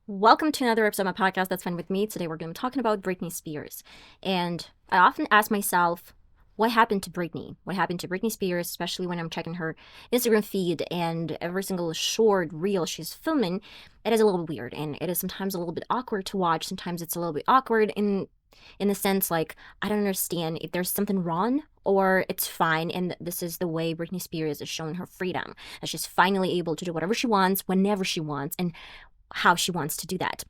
Welcome to another episode of my podcast, That's Fine With Me. Today we're going to be talking about Britney Spears. And I often ask myself, what happened to Britney? What happened to Britney Spears, especially when I'm checking her Instagram feed and every single short reel she's filming, it is a little bit weird and it is sometimes a little bit awkward to watch. Sometimes it's a little bit awkward in the sense like I don't understand if there's something wrong or it's fine and this is the way Britney Spears is showing her freedom. That she's finally able to do whatever she wants, whenever she wants, and how she wants to do that.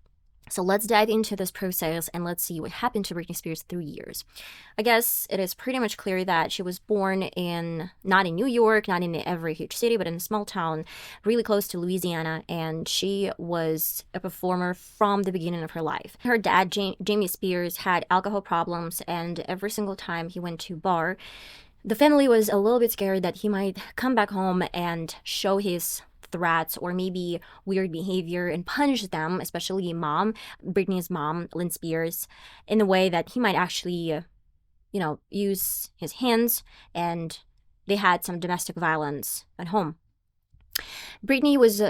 So let's dive into this process and let's see what happened to Britney Spears through years. I guess it is pretty much clear that she was born not in New York, not in every huge city, but in a small town really close to Louisiana, and she was a performer from the beginning of her life. Her dad, Jamie Spears, had alcohol problems, and every single time he went to a bar, the family was a little bit scared that he might come back home and show his threats or maybe weird behavior and punish them, especially Britney's mom, Lynn Spears, in a way that he might actually, use his hands, and they had some domestic violence at home. Britney was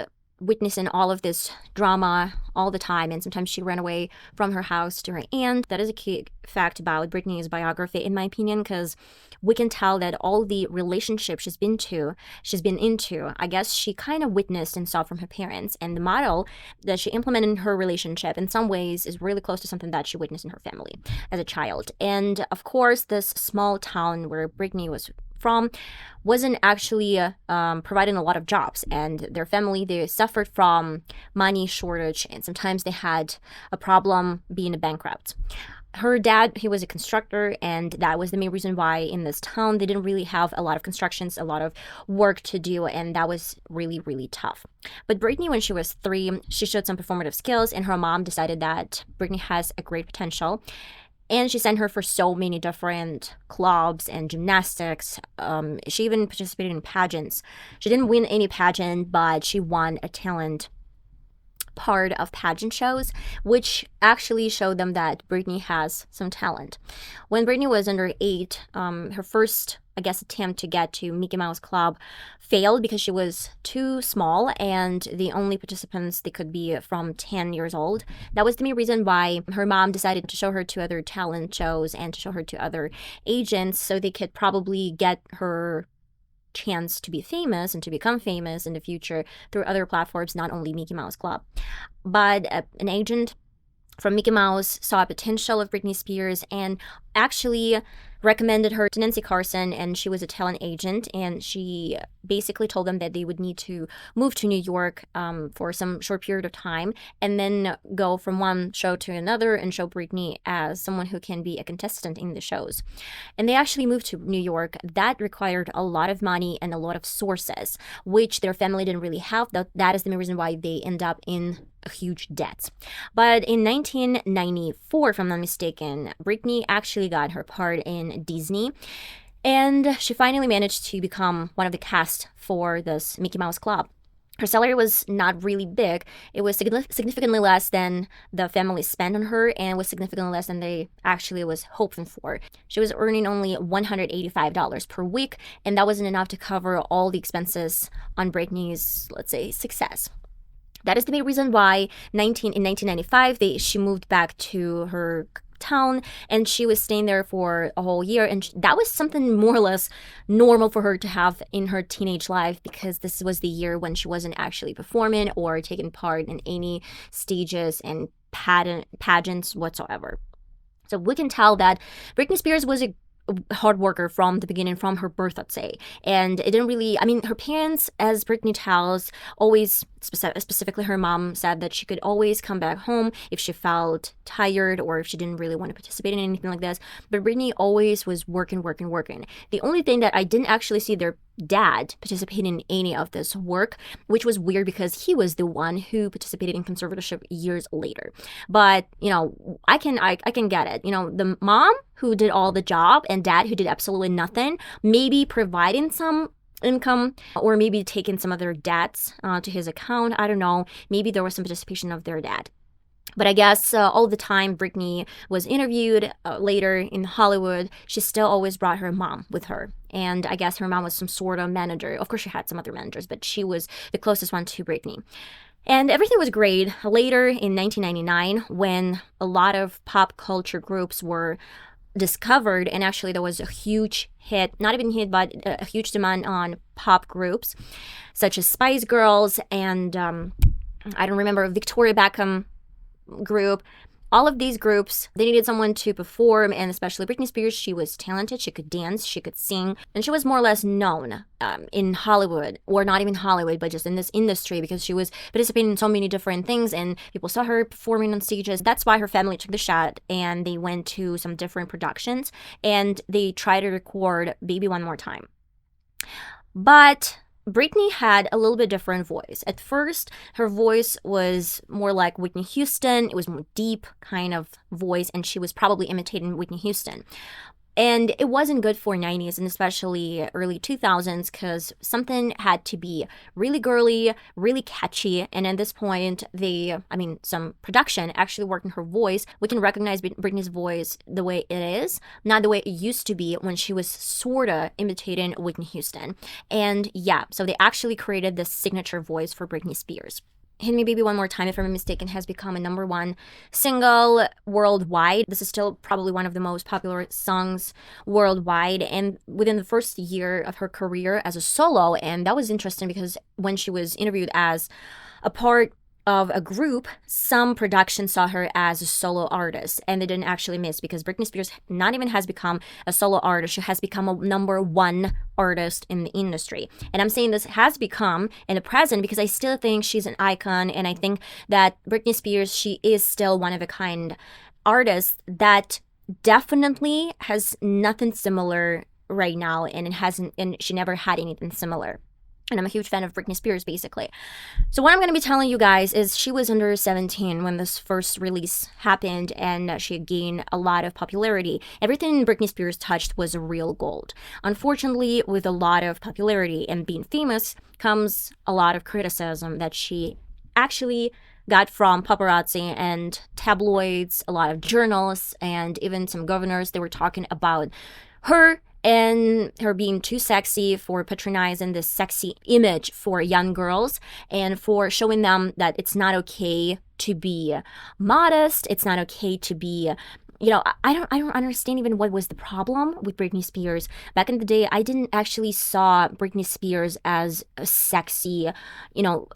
witnessing all of this drama all the time, and sometimes she ran away from her house to her aunt. That is a key fact about Britney's biography, in my opinion, because we can tell that all the relationships she's been into, I guess she kind of witnessed and saw from her parents, and the model that she implemented in her relationship in some ways is really close to something that she witnessed in her family as a child. And of course, this small town where Britney was from wasn't actually providing a lot of jobs, and their family, they suffered from money shortage, and sometimes they had a problem being a bankrupt. Her dad, he was a constructor, and that was the main reason why in this town they didn't really have a lot of constructions, a lot of work to do, and that was really, really tough. But Britney, when she was 3, she showed some performative skills, and her mom decided that Britney has a great potential. And she sent her for so many different clubs and gymnastics. She even participated in pageants. She didn't win any pageant, but she won a talent part of pageant shows, which actually showed them that Britney has some talent. When Britney was under 8, her first, I guess, attempt to get to Mickey Mouse Club failed because she was too small, and the only participants, they could be from 10 years old. That was the main reason why her mom decided to show her to other talent shows and to show her to other agents so they could probably get her chance to be famous and to become famous in the future through other platforms, not only Mickey Mouse Club. But an agent from Mickey Mouse saw a potential of Britney Spears and actually recommended her to Nancy Carson, and she was a talent agent, and she basically told them that they would need to move to New York for some short period of time and then go from one show to another and show Britney as someone who can be a contestant in the shows. And they actually moved to New York. That required a lot of money and a lot of sources, which their family didn't really have. That is the main reason why they end up in huge debts. But in 1994, if I'm not mistaken, Britney actually got her part in Disney, and she finally managed to become one of the cast for this Mickey Mouse Club. Her salary was not really big. It was significantly less than the family spent on her, and was significantly less than they actually was hoping for. She was earning only $185 per week, and that wasn't enough to cover all the expenses on Britney's, let's say, success. That is the main reason why in 1995 she moved back to her town, and she was staying there for a whole year, and that was something more or less normal for her to have in her teenage life, because this was the year when she wasn't actually performing or taking part in any stages and pageants whatsoever. So we can tell that Britney Spears was a hard worker from the beginning, from her birth, let's say. And it didn't really, her parents, as Britney tells, always, specifically her mom, said that she could always come back home if she felt tired or if she didn't really want to participate in anything like this. But Britney always was working. The only thing that I didn't actually see their dad participate in any of this work, which was weird because he was the one who participated in conservatorship years later. But I can get it. The mom who did all the job and dad who did absolutely nothing, maybe providing some income or maybe taking some of their debts to his account. I don't know. Maybe there was some participation of their dad. But I guess all the time Britney was interviewed later in Hollywood, she still always brought her mom with her. And I guess her mom was some sort of manager. Of course, she had some other managers, but she was the closest one to Britney. And everything was great. Later in 1999, when a lot of pop culture groups were discovered, and actually there was a huge hit, not even hit, but a huge demand on pop groups, such as Spice Girls and I don't remember, Victoria Beckham group. All of these groups, they needed someone to perform, and especially Britney Spears. She was talented, she could dance, she could sing, and she was more or less known in Hollywood, or not even Hollywood, but just in this industry, because she was participating in so many different things and people saw her performing on stages. That's why her family took the shot and they went to some different productions and they tried to record Baby One More Time. But Britney had a little bit different voice. At first, her voice was more like Whitney Houston. It was more deep kind of voice, and she was probably imitating Whitney Houston. And it wasn't good for 90s and especially early 2000s, because something had to be really girly, really catchy. And at this point, some production actually worked in her voice. We can recognize Britney's voice the way it is, not the way it used to be when she was sort of imitating Whitney Houston. And yeah, so they actually created this signature voice for Britney Spears. Hit Me Baby One More Time, if I'm not mistaken, has become a #1 single worldwide. This is still probably one of the most popular songs worldwide, and within the first year of her career as a solo. And that was interesting because when she was interviewed as a part of a group, some production saw her as a solo artist, and they didn't actually miss, because Britney Spears not even has become a solo artist, she has become a #1 artist in the industry. And I'm saying this has become in the present because I still think she's an icon, and I think that Britney Spears, she is still one of a kind artist that definitely has nothing similar right now, and she never had anything similar. And I'm a huge fan of Britney Spears, basically. So what I'm going to be telling you guys is she was under 17 when this first release happened, and she gained a lot of popularity. Everything Britney Spears touched was real gold. Unfortunately, with a lot of popularity and being famous comes a lot of criticism that she actually got from paparazzi and tabloids, a lot of journalists, and even some governors. They were talking about her and her being too sexy, for patronizing this sexy image for young girls, and for showing them that it's not okay to be modest, it's not okay to be, I don't understand even what was the problem with Britney Spears. Back in the day, I didn't actually saw Britney Spears as a sexy,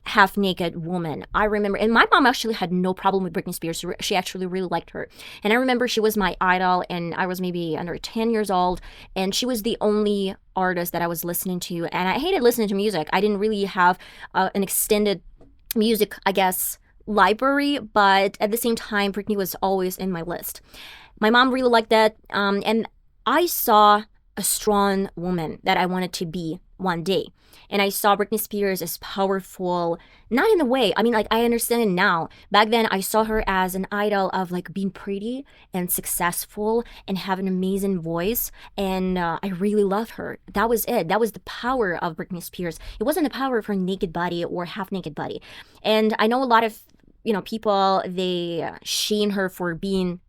half-naked woman. I remember, and my mom actually had no problem with Britney Spears. She actually really liked her. And I remember she was my idol, and I was maybe under 10 years old, and she was the only artist that I was listening to. And I hated listening to music. I didn't really have an extended music, I guess, library, but at the same time, Britney was always in my list. My mom really liked that, and I saw a strong woman that I wanted to be one day. And I saw Britney Spears as powerful, not in a way, I understand it now. Back then, I saw her as an idol of being pretty and successful and have an amazing voice, and I really love her. That was it. That was the power of Britney Spears. It wasn't the power of her naked body or half-naked body. And I know a lot of people, they shame her for being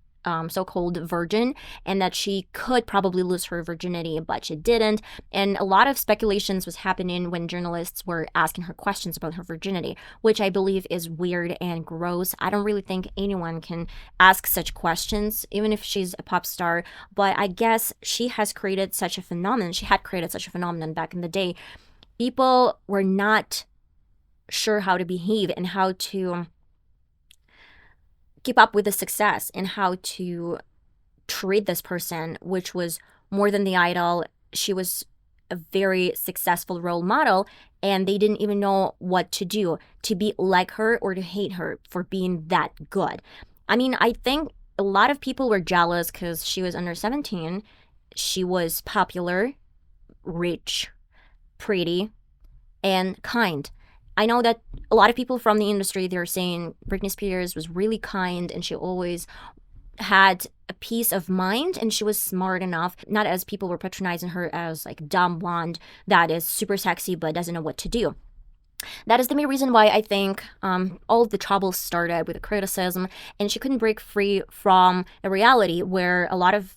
so-called virgin, and that she could probably lose her virginity, but she didn't. And a lot of speculations was happening when journalists were asking her questions about her virginity, which I believe is weird and gross. I don't really think anyone can ask such questions, even if she's a pop star. But I guess she has created such a phenomenon. She had created such a phenomenon back in the day. People were not sure how to behave and how to keep up with the success and how to treat this person, which was more than the idol. She was a very successful role model, and they didn't even know what to do, to be like her or to hate her for being that good. I think a lot of people were jealous because she was under 17. She was popular, rich, pretty, and kind. I know that a lot of people from the industry, they're saying Britney Spears was really kind and she always had a peace of mind and she was smart enough, not as people were patronizing her as dumb blonde that is super sexy but doesn't know what to do. That is the main reason why I think all of the trouble started with the criticism, and she couldn't break free from a reality where a lot of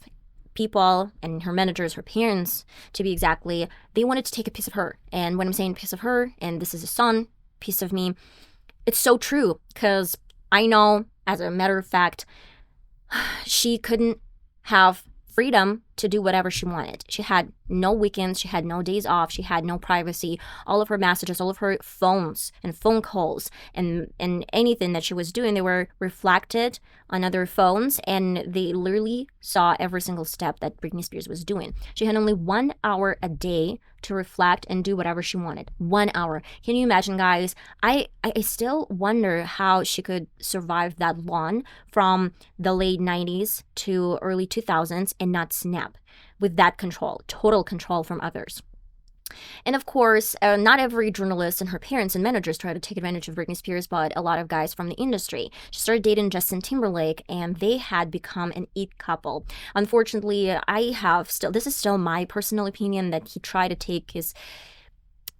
people and her managers, her parents, to be exactly, they wanted to take a piece of her. And when I'm saying piece of her, and this is a son, piece of me, it's so true, because I know, as a matter of fact, she couldn't have freedom to do whatever she wanted. She had no weekends, she had no days off, she had no privacy. All of her messages, all of her phones and phone calls and anything that she was doing, they were reflected on other phones, and they literally saw every single step that Britney Spears was doing. She had only 1 hour a day to reflect and do whatever she wanted. 1 hour. Can you imagine, guys? I still wonder how she could survive that long from the late 90s to early 2000s and not snap with that control, total control from others. And of course, not every journalist and her parents and managers try to take advantage of Britney Spears, but a lot of guys from the industry. She started dating Justin Timberlake, and they had become an it couple. Unfortunately, this is still my personal opinion, that he tried to take his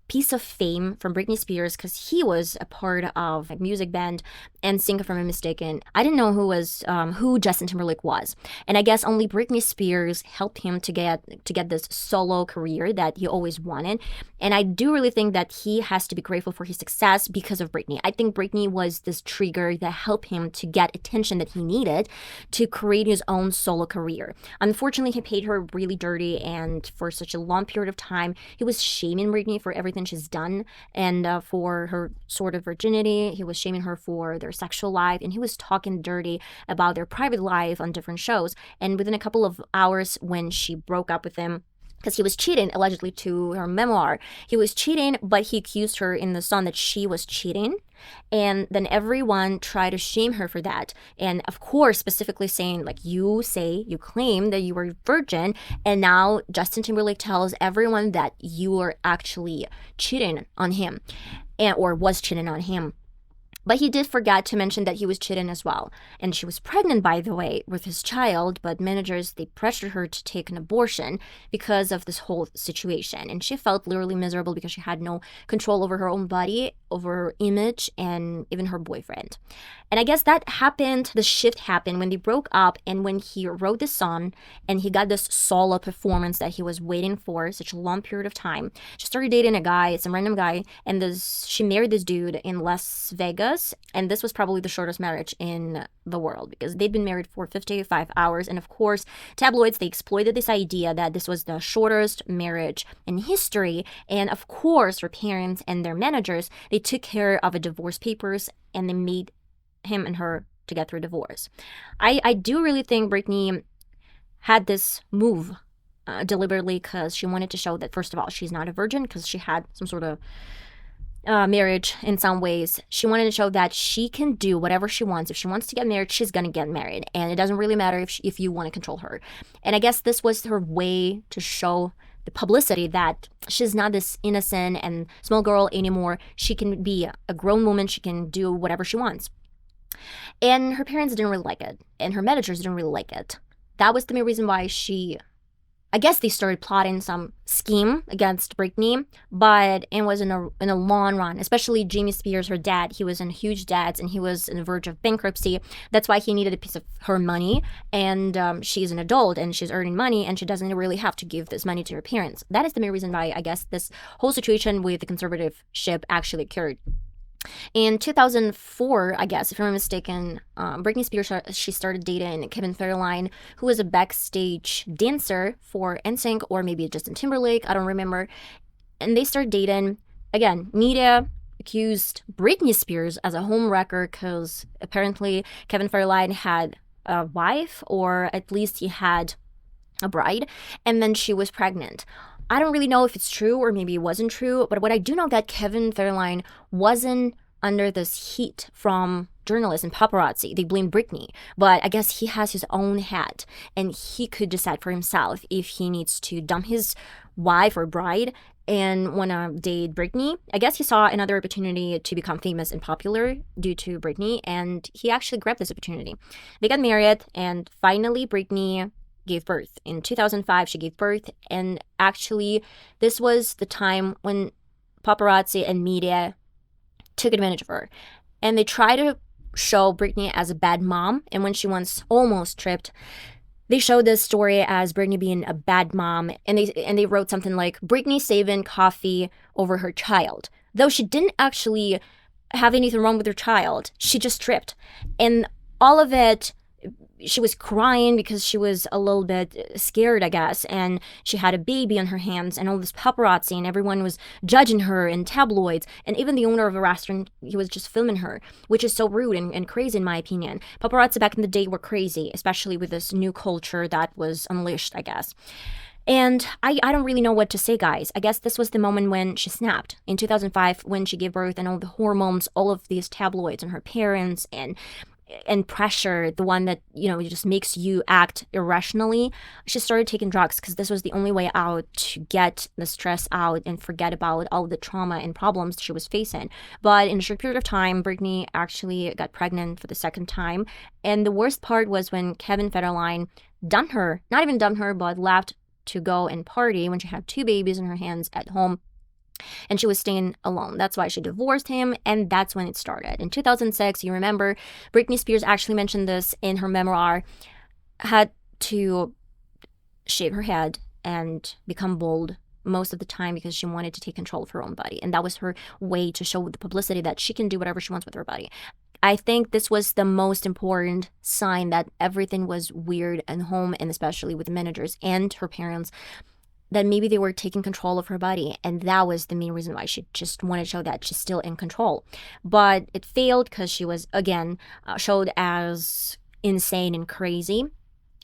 piece of fame from Britney Spears because he was a part of a music band and singer, if I'm mistaken. I didn't know who Justin Timberlake was, and I guess only Britney Spears helped him to get this solo career that he always wanted. And I do really think that he has to be grateful for his success because of Britney. I think Britney was this trigger that helped him to get attention that he needed to create his own solo career. Unfortunately, he paid her really dirty, and for such a long period of time, he was shaming Britney for everything she's done, and for her sort of virginity. He was shaming her for their sexual life, and he was talking dirty about their private life on different shows. And within a couple of hours, when she broke up with him, because he was cheating, allegedly, to her memoir. He was cheating, but he accused her in the song that she was cheating. And then everyone tried to shame her for that. And of course, specifically saying, like, you claim that you were a virgin, and now Justin Timberlake tells everyone that you were actually cheating on him, or was cheating on him. But he did forget to mention that he was cheating as well. And she was pregnant, by the way, with his child, but managers, they pressured her to take an abortion because of this whole situation. And she felt literally miserable because she had no control over her own body, over her image, and even her boyfriend. And I guess the shift happened when they broke up, and when he wrote this song and he got this solo performance that he was waiting for such a long period of time. She started dating a guy, some random guy, and she married this dude in Las Vegas. And this was probably the shortest marriage in the world, because they'd been married for 55 hours. And of course, tabloids, they exploited this idea that this was the shortest marriage in history. And of course, her parents and their managers, they took care of the divorce papers, and they made him and her to get through divorce. I do really think Britney had this move deliberately because she wanted to show that, first of all, she's not a virgin, because she had some sort of marriage in some ways. She wanted to show that she can do whatever she wants. If she wants to get married, she's going to get married. And it doesn't really matter if you want to control her. And I guess this was her way to show the publicity that she's not this innocent and small girl anymore. She can be a grown woman. She can do whatever she wants. And her parents didn't really like it. And her managers didn't really like it. That was the main reason why I guess they started plotting some scheme against Britney, but it was in a long run. Especially Jamie Spears, her dad, he was in huge debts, and he was on the verge of bankruptcy. That's why he needed a piece of her money, and she's an adult, and she's earning money, and she doesn't really have to give this money to her parents. That is the main reason why I guess this whole situation with the conservatorship actually occurred. In 2004, I guess, if I'm not mistaken, Britney Spears, she started dating Kevin Federline, who was a backstage dancer for NSYNC, or maybe Justin Timberlake, I don't remember. And they started dating. Again, media accused Britney Spears as a homewrecker because apparently Kevin Federline had a wife, or at least he had a bride, and then she was pregnant. I don't really know if it's true or maybe it wasn't true, but what I do know that Kevin Federline wasn't under this heat from journalists and paparazzi. They blame Britney, but I guess he has his own head, and he could decide for himself if he needs to dump his wife or bride and want to date Britney. I guess he saw another opportunity to become famous and popular due to Britney, and he actually grabbed this opportunity. They got married, and finally Britney gave birth. In 2005, she gave birth, and actually, this was the time when paparazzi and media took advantage of her. And they tried to show Britney as a bad mom, and when she once almost tripped, they showed this story as Britney being a bad mom, and they wrote something like, Britney saving coffee over her child. Though she didn't actually have anything wrong with her child. She just tripped. And all of it, she was crying because she was a little bit scared, I guess, and she had a baby on her hands, and all this paparazzi, and everyone was judging her in tabloids, and even the owner of a restaurant, he was just filming her, which is so rude and crazy in my opinion. Paparazzi back in the day were crazy, especially with this new culture that was unleashed, I guess. And I don't really know what to say, guys. I guess this was the moment when she snapped. In 2005, when she gave birth, and all the hormones, all of these tabloids and her parents and pressure, the one that, it just makes you act irrationally, she started taking drugs because this was the only way out to get the stress out and forget about all the trauma and problems she was facing. But in a short period of time, Britney actually got pregnant for the second time. And the worst part was when Kevin Federline dumped her, not even dumped her, but left to go and party when she had 2 babies in her hands at home. And she was staying alone. That's why she divorced him, and that's when it started. In 2006, you remember, Britney Spears actually mentioned this in her memoir, had to shave her head and become bald most of the time because she wanted to take control of her own body. And that was her way to show the publicity that she can do whatever she wants with her body. I think this was the most important sign that everything was weird at home, and especially with the managers and her parents, that maybe they were taking control of her body, and that was the main reason why she just wanted to show that she's still in control. But it failed because she was, again, showed as insane and crazy.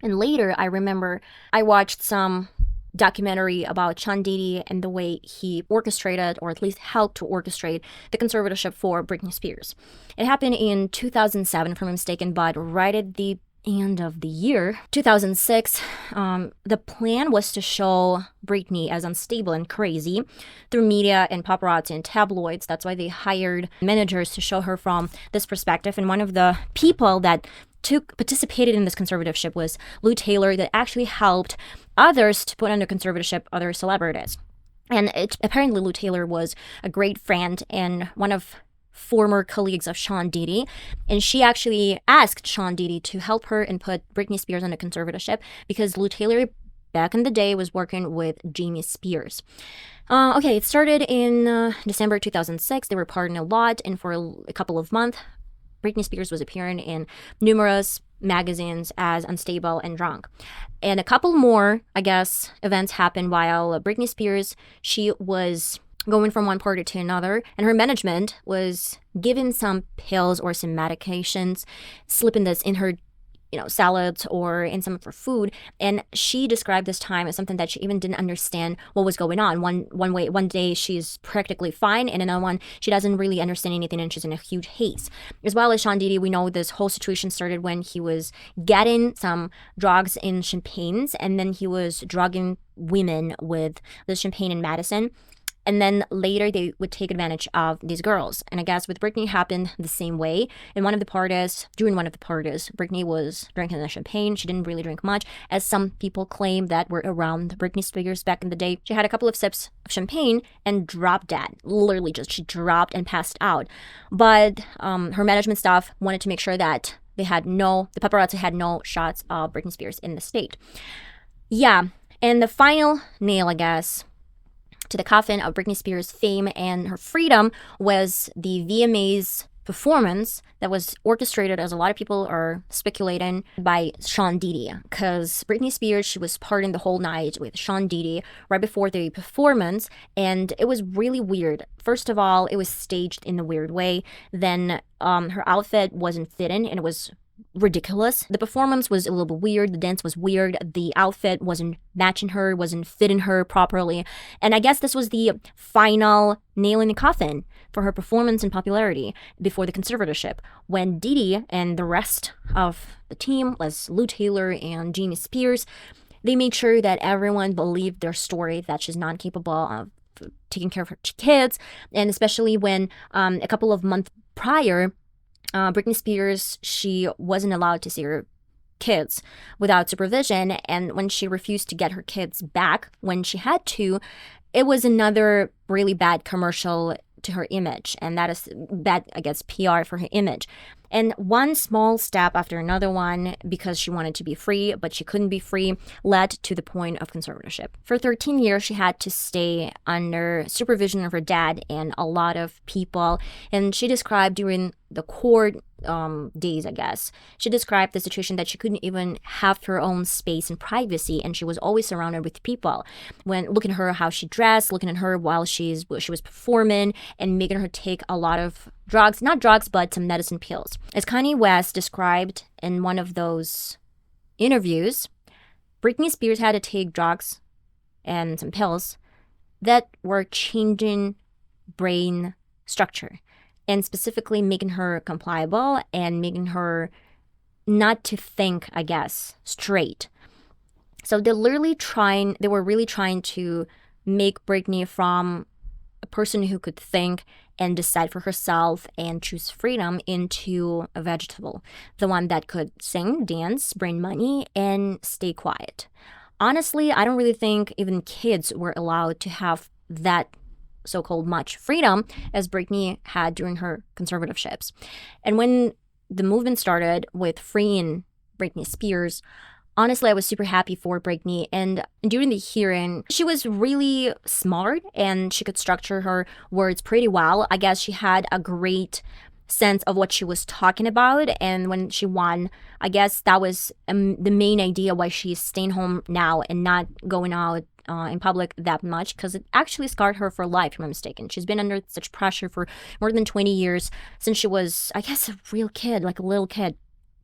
And later, I remember I watched some documentary about Sean Diddy and the way he orchestrated, or at least helped to orchestrate, the conservatorship for Britney Spears. It happened in 2007, if I'm mistaken, but right at the end of the year 2006, the plan was to show Britney as unstable and crazy through media and paparazzi and tabloids. That's why they hired managers to show her from this perspective. And one of the people that participated in this conservatorship was Lou Taylor, that actually helped others to put under conservatorship other celebrities. And apparently Lou Taylor was a great friend and one of former colleagues of Sean Diddy, and she actually asked Sean Diddy to help her and put Britney Spears under conservatorship because Lou Taylor back in the day was working with Jamie Spears. It started in December 2006. They were partying a lot, and for a couple of months, Britney Spears was appearing in numerous magazines as unstable and drunk. And a couple more, I guess, events happened while Britney Spears, she was going from one party to another, and her management was given some pills or some medications, slipping this in her salads or in some of her food. And she described this time as something that she even didn't understand what was going on. One day she's practically fine, and another one she doesn't really understand anything, and she's in a huge haze. As well as Sean Diddy, we know this whole situation started when he was getting some drugs in champagnes, and then he was drugging women with the champagne and medicine. And then later they would take advantage of these girls. And I guess with Britney happened the same way. During one of the parties, Britney was drinking the champagne. She didn't really drink much, as some people claim that were around Britney Spears back in the day. She had a couple of sips of champagne and dropped dead. Literally she dropped and passed out. But her management staff wanted to make sure that the paparazzi had no shots of Britney Spears in the state. Yeah, and the final nail, I guess, to the coffin of Britney Spears' fame and her freedom was the VMAs performance that was orchestrated, as a lot of people are speculating, by Sean Diddy. Because Britney Spears, she was partying the whole night with Sean Diddy right before the performance, and it was really weird. First of all, it was staged in a weird way. Then her outfit wasn't fitting, and it was ridiculous. The performance was a little bit weird. The dance was weird. The outfit wasn't matching her, wasn't fitting her properly. And I guess this was the final nail in the coffin for her performance and popularity before the conservatorship, when Diddy and the rest of the team, as Lou Taylor and Jamie Spears, they made sure that everyone believed their story, that she's not capable of taking care of her kids. And especially when a couple of months prior, Britney Spears, she wasn't allowed to see her kids without supervision, and when she refused to get her kids back when she had to, it was another really bad commercial to her image, and that is bad, I guess, PR for her image. And one small step after another one, because she wanted to be free, but she couldn't be free, led to the point of conservatorship. For 13 years, she had to stay under supervision of her dad and a lot of people. And she described during the court days, I guess, she described the situation that she couldn't even have her own space and privacy, and she was always surrounded with people. When looking at her, how she dressed, looking at her while she was performing, and making her take a lot of drugs, not drugs, but some medicine pills. As Kanye West described in one of those interviews, Britney Spears had to take drugs and some pills that were changing brain structure, and specifically making her compliable and making her not to think, I guess, straight. So they were really trying to make Britney from a person who could think and decide for herself and choose freedom into a vegetable, the one that could sing, dance, bring money, and stay quiet. Honestly, I don't really think even kids were allowed to have that so-called much freedom as Britney had during her conservatorships. And when the movement started with freeing Britney Spears, honestly, I was super happy for Britney. And during the hearing, she was really smart and she could structure her words pretty well. I guess she had a great sense of what she was talking about. And when she won, I guess that was the main idea why she's staying home now and not going out in public that much, because it actually scarred her for life, if I'm mistaken. She's been under such pressure for more than 20 years since she was, I guess, a real kid, like a little kid.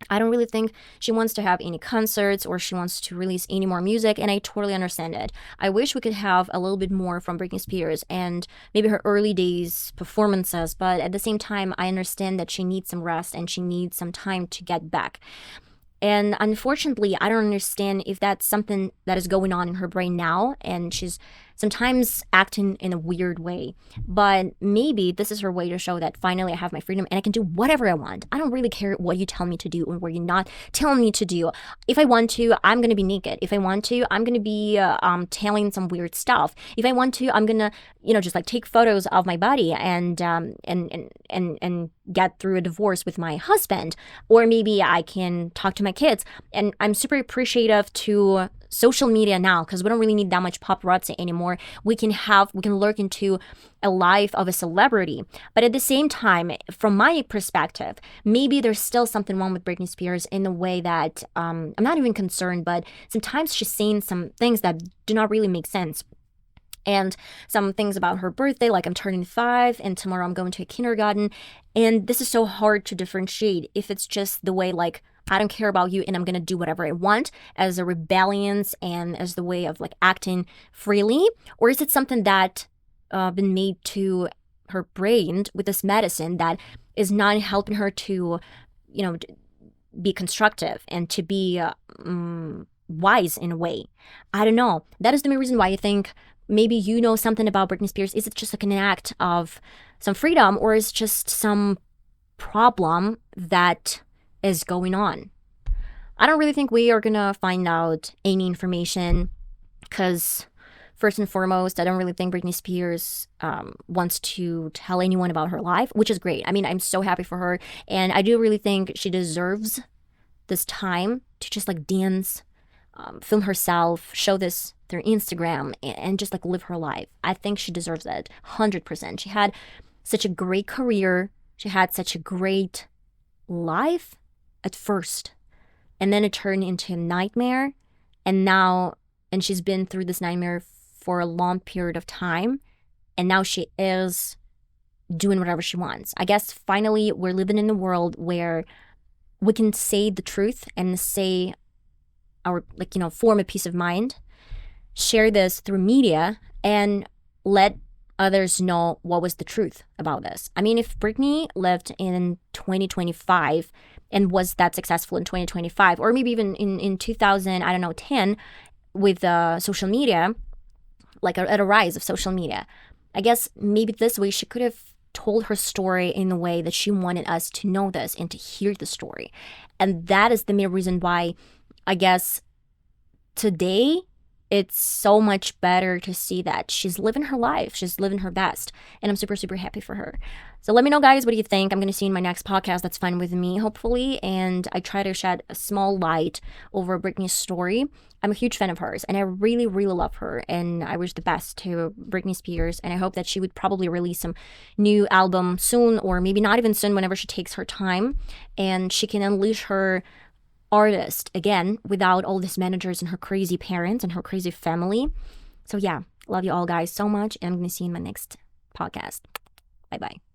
I don't really think she wants to have any concerts or she wants to release any more music, and I totally understand it. I wish we could have a little bit more from Britney Spears and maybe her early days performances, but at the same time, I understand that she needs some rest and she needs some time to get back. And unfortunately, I don't understand if that's something that is going on in her brain now, and she's sometimes acting in a weird way. But maybe this is her way to show that finally I have my freedom and I can do whatever I want. I don't really care what you tell me to do or what you're not telling me to do. If I want to, I'm going to be naked. If I want to, I'm going to be telling some weird stuff. If I want to, I'm going to, just like take photos of my body and get through a divorce with my husband. Or maybe I can talk to my kids. And I'm super appreciative to social media now, because we don't really need that much paparazzi anymore. We can lurk into a life of a celebrity. But at the same time, from my perspective, maybe there's still something wrong with Britney Spears in the way that I'm not even concerned, but sometimes she's saying some things that do not really make sense. And some things about her birthday, like I'm turning 5 and tomorrow I'm going to a kindergarten. And this is so hard to differentiate if it's just the way, like, I don't care about you and I'm going to do whatever I want as a rebellion and as the way of like acting freely, or is it something that been made to her brain with this medicine that is not helping her to, be constructive and to be wise in a way? I don't know. That is the main reason why I think maybe you know something about Britney Spears. Is it just like an act of some freedom, or is it just some problem that is going on? I don't really think we are gonna find out any information, because first and foremost, I don't really think Britney Spears wants to tell anyone about her life, which is great. I mean, I'm so happy for her, and I do really think she deserves this time to just like dance, film herself, show this through Instagram, and just like live her life. I think she deserves it 100%. She had such a great career. She had such a great life at first, and then it turned into a nightmare, and she's been through this nightmare for a long period of time, and now she is doing whatever she wants. I guess finally we're living in a world where we can say the truth and say our, form a peace of mind, share this through media, and let others know what was the truth about this. I mean, if Britney lived in 2025 and was that successful in 2025, or maybe even in 2010, with social media, like at a rise of social media, I guess maybe this way she could have told her story in the way that she wanted us to know this and to hear the story. And that is the main reason why I guess today it's so much better to see that she's living her life. She's living her best. And I'm super, super happy for her. So let me know, guys, what do you think? I'm going to see you in my next podcast. That's fine with me, hopefully. And I try to shed a small light over Britney's story. I'm a huge fan of hers, and I really, really love her. And I wish the best to Britney Spears. And I hope that she would probably release some new album soon, or maybe not even soon, whenever she takes her time. And she can unleash her artist again without all these managers and her crazy parents and her crazy family. So yeah, love you all guys so much, and I'm gonna see you in my next podcast. Bye bye.